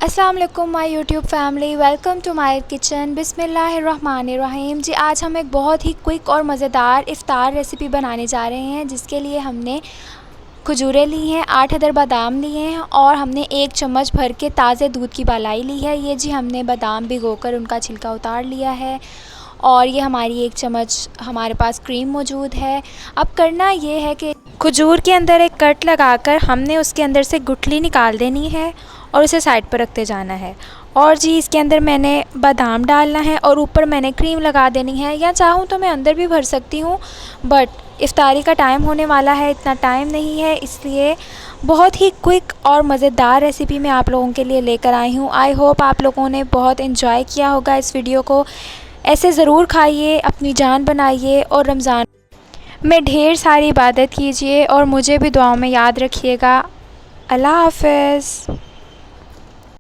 अस्सलाम वालेकुम my YouTube family, welcome to my kitchen. बिस्मिल्लाहिर्रहमानिर्रहीम। जी आज हम एक बहुत ही क्विक और मज़ेदार इफ़्तार रेसिपी बनाने जा रहे हैं, जिसके लिए हमने खजूरें ली हैं, 8 अदर बादाम लिए हैं और हमने 1 चम्मच भर के ताज़े दूध की मलाई ली है। ये जी हमने बादाम भिगोकर उनका छिलका उतार लिया है और ये हमारी 1 चम्मच हमारे पास क्रीम मौजूद है। अब करना ये है कि खजूर के अंदर एक कट लगाकर हमने उसके अंदर से गुठली निकाल देनी है और उसे साइड पर रखते जाना है। और जी इसके अंदर मैंने बादाम डालना है और ऊपर मैंने क्रीम लगा देनी है, या चाहूँ तो मैं अंदर भी भर सकती हूँ, बट इफ़्तारी का टाइम होने वाला है, इतना टाइम नहीं है, इसलिए बहुत ही क्विक और मज़ेदार रेसिपी मैं आप लोगों के लिए लेकर आई हूँ। आई होप आप लोगों ने बहुत इन्जॉय किया होगा इस वीडियो को। ऐसे ज़रूर खाइए, अपनी जान बनाइए और रमज़ान में ढेर सारी इबादत कीजिए और मुझे भी दुआओं में याद रखिएगा। अल्लाह हाफ़िज़।